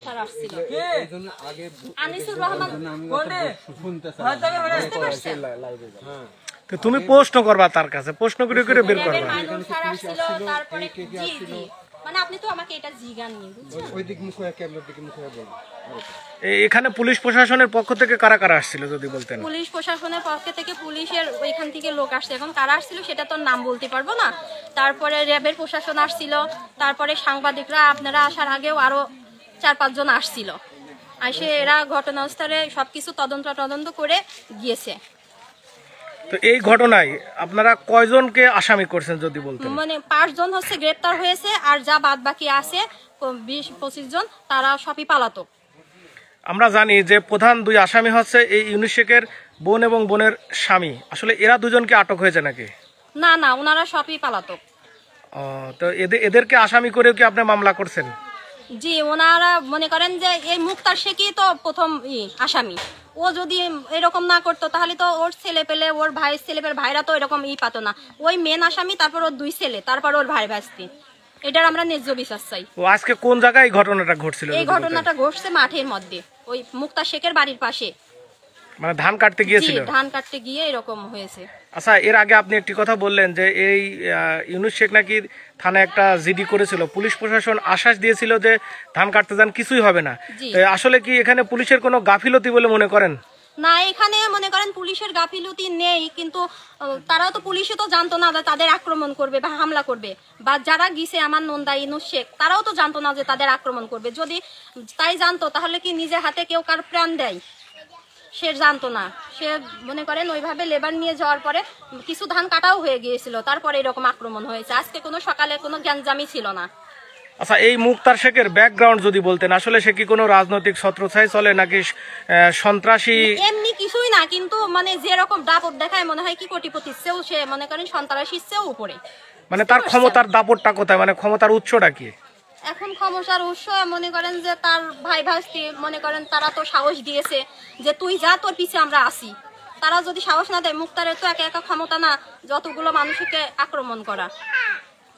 Sir আসছিল আনিসুর রহমান বুঝতে পারছেন? তো তুমি প্রশ্ন করবা তার কাছে, প্রশ্ন করে করে বের র্যাবের করবা। মাইনুল স্যার আসছিল, তারপরে জি জি মানে আপনি তো আমাকে এটা জিগাননি বুঝছেন। এখানে পুলিশ প্রশাসনের পক্ষ থেকে কারা কারা আসছিল যদি বলতেন? পুলিশ প্রশাসনের পক্ষ থেকে পুলিশের ওইখান থেকে লোক আসছে, এখন কারা আসছিল সেটা তো নাম বলতে পারবো না। তারপরে র্যাবের প্রশাসন আসছিল, তারপরে সাংবাদিকরা আপনারা আসার আগেও আরো 4-5 জন আসছিল। এসে এরা ঘটনাস্থলে সবকিছু তদন্ত করে গিয়েছে। তো এই ঘটনায় আপনারা কয়জনকে আসামি করছেন যদি বলতেন? মানে 5 জন হচ্ছে গ্রেপ্তার হয়েছে, আর যা বাদ বাকি আছে 20-25 জন তারা সবই পলাতক। আমরা জানি যে প্রধান 2 আসামি হচ্ছে এই ইউনুস শেখের বোন এবং বোনের স্বামী। আসলে এরা দুজনকে আটক হয়েছে নাকি? না না, ওনারা সবই পলাতক। তো এদেরকে আসামি করেও কি আপনি মামলা করছেন? জি, ওনারা মনে করেন যে এই মুক্তার শেখই তো প্রথম আসামি। ও যদি এরকম না করতো তাহলে তো ওর ছেলে পেলে, ওর ভাইয়ের ছেলে পেলে ভাইরা তো এরকম পাতো না। ওই মেন আসামি, তারপর ওর 2 ছেলে, তারপর ওর ভাই ভাস্তি। এটার আমরা ন্যায্য বিচার চাই। ও আজকে কোন জায়গায় ঘটনাটা ঘটছিল? এই ঘটনাটা ঘটছে মাঠের মধ্যে, ওই মুক্তা শেখের বাড়ির পাশে। মানে ধান কাটতে গিয়েছিল? ধান কাটতে গিয়ে এরকম হয়েছে। আচ্ছা, এর আগে আপনি একটি কথা বললেন যে এই ইউনুস শেখ নাকি থানায় একটা জিডি করেছিল, পুলিশ প্রশাসন আশ্বাস দিয়েছিল যে ধান কাটতে যান, কিছুই হবে না। আসলে কি এখানে পুলিশের কোনো গাফিলতি বলে মনে করেন? না, এখানে মনে করেন পুলিশের গাফিলতি নেই, কিন্তু তারাও তো, পুলিশে তো জানতো না যে তাদের আক্রমণ করবে বা হামলা করবে। বা যারা গিয়েছে আমার নন্দা ইউনুস শেখ, তারাও তো জানতো না যে তাদের আক্রমণ করবে। যদি তাই জানতো তাহলে কি নিজের হাতে কেউ কার প্রাণ দেয়? সে জানতো না। সে মনে করেন ওইভাবে লেবার নিয়ে যাওয়ার পরে কিছু ধান কাটাও হয়ে গিয়েছিল, তারপরে এরকম আক্রমণ হয়েছে। আজকে কোনো সকালে কোনো গ্যাঞ্জামই ছিল না। আচ্ছা, এই মুক্তার শেখের ব্যাকগ্রাউন্ড যদি বলতেন, আসলে সে কি কোনো রাজনৈতিক ছত্রছায়া চলে নাকি সন্ত্রাসী? এমনি কিছুই না, কিন্তু মানে যেরকম দাপট দেখায় মনে হয় কি কোটিপতির চেয়েও সে মনে করেন সন্ত্রাসীর চেয়েও উপরে। মানে তার ক্ষমতার দাপটটা কোথায়, মানে ক্ষমতার উৎসটা কি? এখন ক্ষমতার উৎস মনে করেন যে তার ভাই ভাস্তি, মনে করেন তারা তো সাহস দিয়েছে যে তুই যা, তোর পিছে আমরা আসি। তারা যদি সাহস না দেয়, মুক্তারের তো একা একা ক্ষমতা না যতগুলো মানুষকে আক্রমণ করা।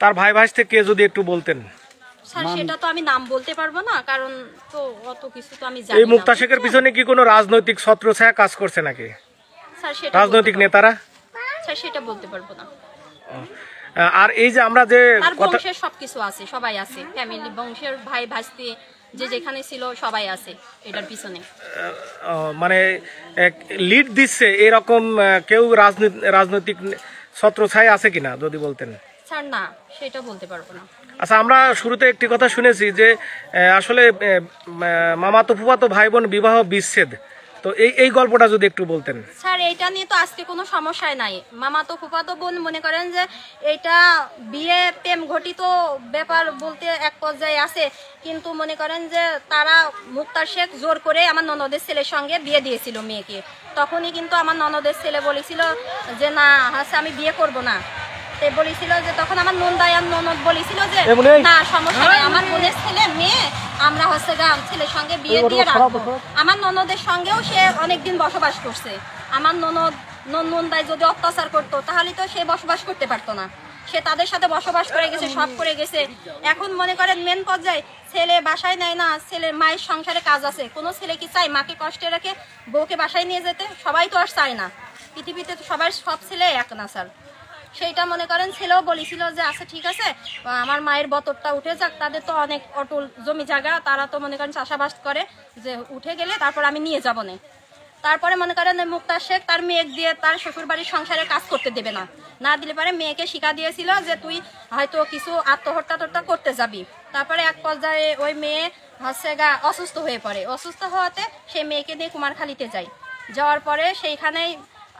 তার ভাই ভাস্তি কে যদি একটু বলতেন? স্যার সেটা তো আমি নাম বলতে পারবো না, কারণ তো অত কিছু তো আমি জানি না। এই মুক্তা শেখের পিছনে কি কোনো রাজনৈতিক ছত্রছায়া কাজ করছে নাকি? স্যার সেটা রাজনৈতিক নেতারা? স্যার সেটা বলতে পারবো না। আর এই যে আমরা যে তার বংশের সবকিছু আছে, সবাই আছে, ফ্যামিলি বংশের ভাই ভাস্তি যে যেখানে ছিল সবাই আছে এটার পিছনে। মানে লিড দিচ্ছে এরকম কেউ রাজনৈতিক ছত্রছায়া আছে কিনা যদি বলতেন? স্যার না, সেটা বলতে পারবো না। আচ্ছা, আমরা শুরুতে একটি কথা শুনেছি যে আসলে মামাতো ফুফাতো ভাই বোন বিবাহ বিচ্ছেদ, তো এই গল্পটা যদি একটু বলতেন। স্যার এইটা নিয়ে তো আজকে কোনো সমস্যাই নাই। মামাতো ফুফাতো বোন মনে করেন যে এটা বিয়ে প্রেম ঘটিত ব্যাপার বলতে এক পর্যায়ে আছে, কিন্তু মনে করেন যে তারা মুক্তার শেখ জোর করে আমার ননদের ছেলের সঙ্গে বিয়ে দিয়েছিল মেয়েকে। তখনই কিন্তু আমার ননদের ছেলে বলেছিল যে না হচ্ছে আমি বিয়ে করব না। বলেছিল যে তখন আমার ননদ বলেছিল যে না সমস্যা নেই, আমার বোনের ছেলে মেয়ে আমরা হচ্ছে ছেলের সঙ্গে বিয়ে দিয়ে রাখবো। আমার ননদের সঙ্গেও সে অনেকদিন বসবাস করছে। আমার নন্দায় যদি অত্যাচার করতো তাহলে তো সে বসবাস করতে পারতো না। সে তাদের সাথে বসবাস করে গেছে, সব করে গেছে। এখন মনে করেন মেন পর্যায়ে ছেলে বাসায় নেয় না, ছেলের মায়ের সংসারে কাজ আছে। কোনো ছেলে কি চায় মাকে কষ্টে রেখে বউকে বাসায় নিয়ে যেতে? সবাই তো আর চায় না। পৃথিবীতে তো সব ছেলে এক না স্যার। সেইটা মনে করেন ছেলেও বলেছিল যে আচ্ছা ঠিক আছে, আমার মায়ের বতরটা উঠে যাক, তাদের তো অনেক অটল জমি জায়গা, তারা তো মনে করেন চাষাবাস করে, যে উঠে গেলে তারপর আমি নিয়ে যাবো না। তারপরে মনে করেন মুক্তা শেখ তার মেয়ে দিয়ে তার শ্বশুর বাড়ির সংসারে কাজ করতে দেবে না, না দিলে পরে মেয়েকে শিখা দিয়েছিল যে তুই হয়তো কিছু আত্মহত্যা করতে যাবি। তারপরে এক পর্যায়ে ওই মেয়ে হচ্ছে অসুস্থ হয়ে পড়ে। অসুস্থ হওয়াতে সেই মেয়েকে নিয়ে কুমারখালীতে যায়। যাওয়ার পরে সেইখানেই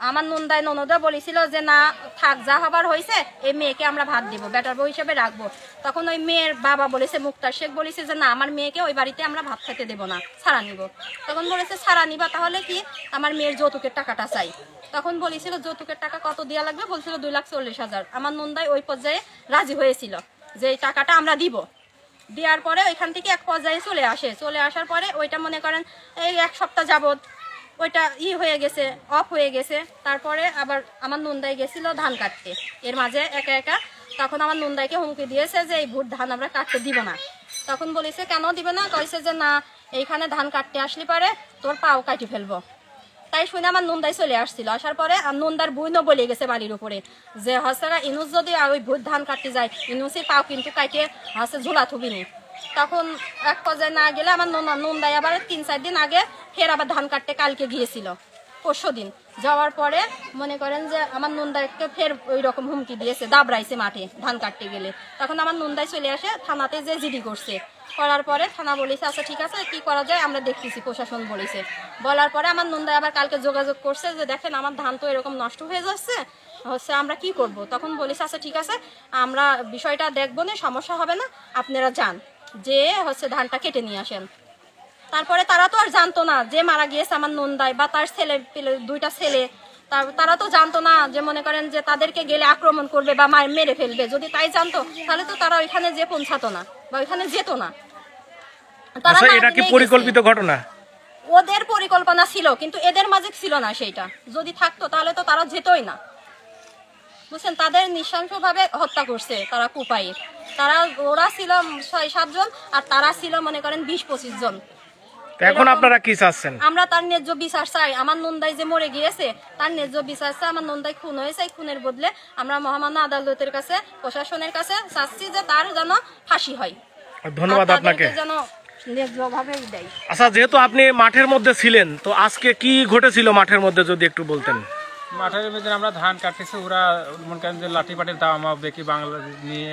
আমার ননদা বলেছিল যে না থাক, যা হবার হয়েছে, এই মেয়েকে আমরা ভাত দিব, বেটার বউ হিসেবে রাখবো। তখন ওই মেয়ের বাবা বলেছে, মুক্তার শেখ বলেছে যে না আমার মেয়েকে ওই বাড়িতে আমরা ভাত খেতে দেবো না, ছাড়া নিব। তখন বলেছে ছাড়া নিবা, তাহলে কি আমার মেয়ের যৌতুকের টাকাটা চাই। তখন বলেছিল যৌতুকের টাকা কত দেওয়া লাগবে, বলছিল 2,40,000। আমার নন্দাই ওই পর্যায়ে রাজি হয়েছিল যে এই টাকাটা আমরা দিব। দেওয়ার পরে ওইখান থেকে এক পর্যায়ে চলে আসার পরে ওইটা মনে করেন এই 1 সপ্তাহ যাবত ওইটা হয়ে গেছে, অফ হয়ে গেছে। তারপরে আবার আমার নন্দাই গেছিল ধান কাটতে, এর মাঝে একা একা। তখন আমার নন্দাইকে হুমকি দিয়েছে যে এই ভুট ধান আমরা কাটতে দিব না। তখন বলেছে কেন দিবে না, কইছে যে না এইখানে ধান কাটতে আসলি পারে তোর পাও কাটি ফেলবো। তাই শুনে আমার নন্দাই চলে আসছিল। আসার পরে নন্দার বইনও বলে গেছে বাড়ির উপরে যে হচ্ছে ইনুস যদি ওই ভূত ধান কাটতে যায় ইনুসই পাও কিন্তু কাটে হচ্ছে ঝোলা থুবিনি। তখন এক পর্যায়ে না গেলে আমার নন্দাই আবার 3-4 দিন আগে ফের আবার ধান কাটতে কালকে গিয়েছিল, পরশু দিন যাওয়ার পরে মনে করেন যে আমার নন্দাইকে ফের ওই রকম হুমকি দিয়েছে, দাবড়াইছে মাঠে ধান কাটতে গেলে। তখন আমার নন্দাই চলে আসে থানাতে যে জিডি করছে, করার পরে থানা বলেছে আচ্ছা ঠিক আছে কি করা যায় আমরা দেখতেছি, প্রশাসন বলেছে। বলার পরে আমার নন্দাই আবার কালকে যোগাযোগ করছে যে দেখেন আমার ধান তো এরকম নষ্ট হয়ে যাচ্ছে, হচ্ছে আমরা কি করব। তখন বলেছে আচ্ছা ঠিক আছে আমরা বিষয়টা দেখবো না, সমস্যা হবে না, আপনারা যান যে হচ্ছে ধানটা কেটে নিয়ে আসেন। তারপরে তারা তো আর জানতো না যে মারা গিয়েছে আমার নন্দাই বা তার ছেলে দুইটা ছেলে, তারা তো জানতো না যে মনে করেন যে তাদেরকে গেলে আক্রমণ করবে বা মেরে ফেলবে। যদি তাই জানতো তাহলে তো তারা ওইখানে যে পৌঁছাতো না বা ওইখানে যেত না। আচ্ছা এটা কি পরিকল্পিত ঘটনা? ওদের পরিকল্পনা ছিল কিন্তু এদের মাঝে ছিল না সেইটা, যদি থাকতো তাহলে তো তারা যেতই না, বুঝছেন। তাদের নৃশংসভাবে হত্যা করছে তারা কুপায়ে। ওরা ছিল 6-7 জন আর তারা ছিল মনে করেন 20-25 জন। এখন আপনারা কি চাচ্ছেন? আমরা তার ন্যায্য বিচার চাই। আমার নন্দাই যে মরে গিয়েছে তার ন্যায্য বিচার চাই। আমার নন্দাই খুন হয়েছে, এই খুনের বদলে আমরা মহামান্য আদালতের কাছে প্রশাসনের কাছে চাচ্ছি যে তার যেন ফাঁসি হয়। ধন্যবাদ আপনাকে। যেন ন্যায্যভাবেই দেয়। আচ্ছা যেহেতু আপনি মাঠের মধ্যে ছিলেন তো আজকে কি ঘটেছিল মাঠের মধ্যে যদি একটু বলতেন। মাঠের মধ্যে আমরা ধান কাটতেছি, ওরা মনে করেন যে লাঠি পাটির দাম দেখি বাংলা নিয়ে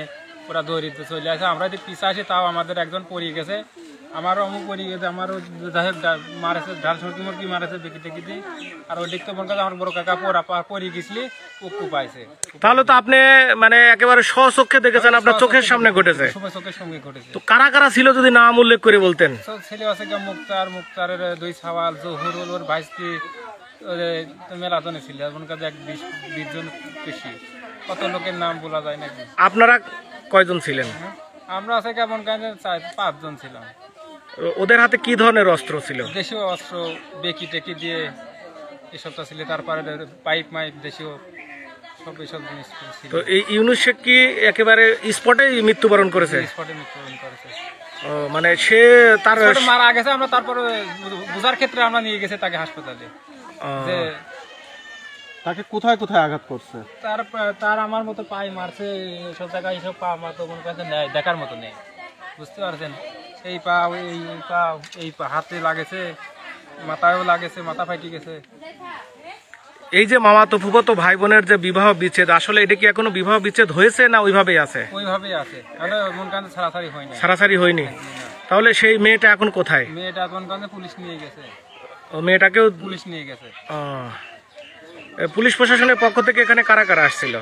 ওরা দৌড়িতে চলে আসে। আমরা যদি পিছা আসি তাও আমাদের একজন পড়িয়ে গেছে, আমারও অমুক পড়িয়ে গেছে, আমারও যাই হোক মারেছে, ঢাল সরকি মুরগি মারেছে বেঁকে টেকিতে। আর ওই দিক তো মনে করেন আমার বড় কাকা পড়িয়ে গেছিলি উক্কু পাইছে। তাহলে তো আপনি মানে একেবারে স্বচক্ষে দেখেছেন, আপনার চোখের সামনে ঘটেছে। চোখের সঙ্গে ঘটেছে। তো কারা কারা ছিল যদি নাম উল্লেখ করে বলতেন। ছেলে আছে মুক্তারের 2 সাওয়াল, জহুরুল ওর ভাইস্তি, মেলা জনে ছিল মনে করেন 20 জন বেশি। কত লোকের নাম বলা যায় নাকি। আপনারা কয়জন ছিলেন? আমরা আছে কেমন করেন 4-5 জন ছিলাম। ওদের হাতে কি ধরনের অস্ত্র ছিল? দেশীয় অস্ত্র বেকি টেকি দিয়ে এসবটা ছিল, তারপরে পাইপ মাইপ দেশীয় সব এসব জিনিস ছিল। তো এই ইউনুস শেখ কি একেবারে স্পটেই মৃত্যুবরণ করেছে? স্পটে মৃত্যুবরণ করেছে। ও মানে সে তার মারা গেছে। আমরা তারপরে বোঝার ক্ষেত্রে আমরা নিয়ে গেছি তাকে হাসপাতালে। যে তাকে কোথায় কোথায় আঘাত করছে? তার আমার মতো পায়ে মারছে, সব জায়গায় এইসব পা আমার তো মনে করছে দেখার মতো নেই, বুঝতে পারছেন। এই পা হাতে লাগেছে, মাথায়ও লাগেছে, মাথা ফাটি গেছে। এই যে মামাতো ফুফাতো ভাই বোনের যে বিবাহ বিচ্ছেদ, আসলে এটা কি এখনো বিবাহ বিচ্ছেদ হয়েছে না ওইভাবেই আছে? ওইভাবেই আছে, মন কান্দে ছাড়াছাড়ি হয়নি। ছাড়াছাড়ি হয়নি। তাহলে সেই মেয়েটা এখন কোথায়? মেয়েটা মন কান্দে পুলিশ নিয়ে গেছে। ও মেয়েটাকেও পুলিশ নিয়ে গেছে। পুলিশ প্রশাসনের পক্ষ থেকে এখানে কারা কারা আসছিল?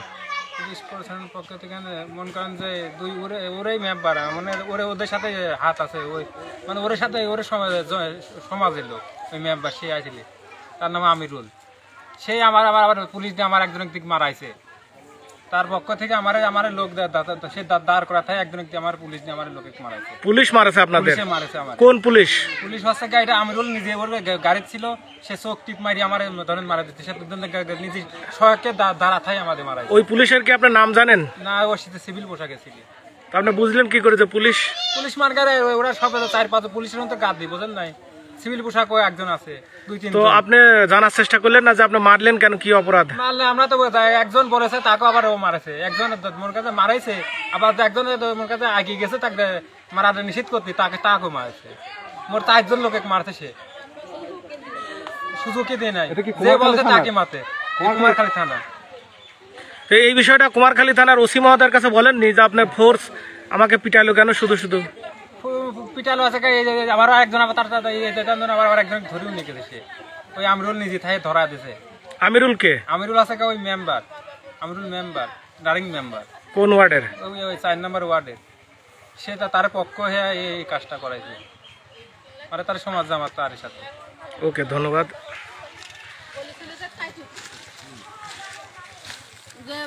পুলিশ প্রশাসনের পক্ষ থেকে মন করেন যে ওরাই মেম্বার, মানে ওদের সাথে হাত আছে, ওই মানে ওর সাথে ওর সমাজের লোক ওই মেম্বার সে আসলে, তার নাম আমিরুল। সেই আবার পুলিশ দিয়ে আমার একজন দিক মারাইছে। তার পক্ষ থেকে আমার লোক সে দাঁড় করা থাকে একজন আমার পুলিশ দিয়ে আমার লোকে মারাইছে। পুলিশ মারেছে আপনাদের? মারেছে আমার। কোন পুলিশ? পুলিশ হচ্ছে গাড়িটা আমিরুল নিজে ওর গাড়ি ছিল, সে চোখ টিপ মারি আমার ধরেন মারা দিতে, সে নিজে সহায়কে দাঁড়া থাই আমাদের মারাই। ওই পুলিশের কি আপনার নাম জানেন? না, ওর সাথে সিভিল পোশাকে ছিল। আপনি বুঝলেন কি করে যে পুলিশ মার্কারে ওরা সব 4-5 পুলিশের মতো গাদ দিই, বোঝেন নাই। সিভিল পোশাক ওই একজন আছে, 2-3 তো আপনি জানার চেষ্টা করলেন না যে আপনি মারলেন কেন, কি অপরাধ? মারলে আমরা তো একজন বলেছে তাকে আবার ও মারেছে, একজন মোর কাছে মারাইছে, আবার একজন মোর কাছে আগিয়ে গেছে তাকে মারাটা নিষেধ করতে, তাকেও মারেছে। মোর 4 জন লোকে মারছে, সে সুযোগই দেয় নাই, যে বলছে তাকে মারতে। কুমারখালী থানা। তো এই বিষয়টা কুমারখালী থানার ওসি মহোদয়ের কাছে বলেননি যে আপনার ফোর্স আমাকে পিটাইলো কেন শুধু? পিটালো আছে আবার একজন, আবার আবার একজন ধরেও নিয়ে গেছে। ওই আমিরুল নিজে থাকে ধরা দিছে। আমিরুল কে? আমিরুল আছে ওই মেম্বার, আমিরুল মেম্বার, ডারিং মেম্বার। কোন ওয়ার্ডের? ওই 4 নম্বর ওয়ার্ডের। সে তার পক্ষ হয়ে এই কাজটা করাইছে, আর তার সমাজ জামাত তার সাথে। ওকে, ধন্যবাদ। যে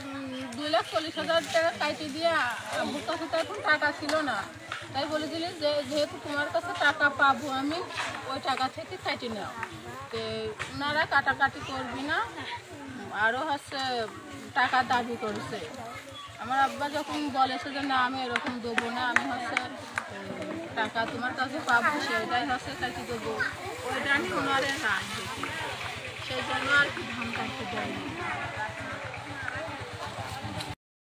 2,40,000 টাকা কাইটে দিয়ে আমার কাছে তো এখন টাকা ছিল না, তাই বলেছিলেন যে যেহেতু তোমার কাছে টাকা পাবো আমি, ওই টাকা থেকে কাইটে নাও। তো ওনারা কাটাকাটি করবি না, আরও হচ্ছে টাকা দাবি করছে। আমার আব্বা যখন বলেছে যে না আমি এরকম দেবো না, আমি হচ্ছে টাকা তোমার কাছে পাবো সেটাই হচ্ছে কাটি দেবো, ওইটা আমি ওনারে রাখ দেখি, সেই জন্য আর কি ধান কাটতে দেয়নি।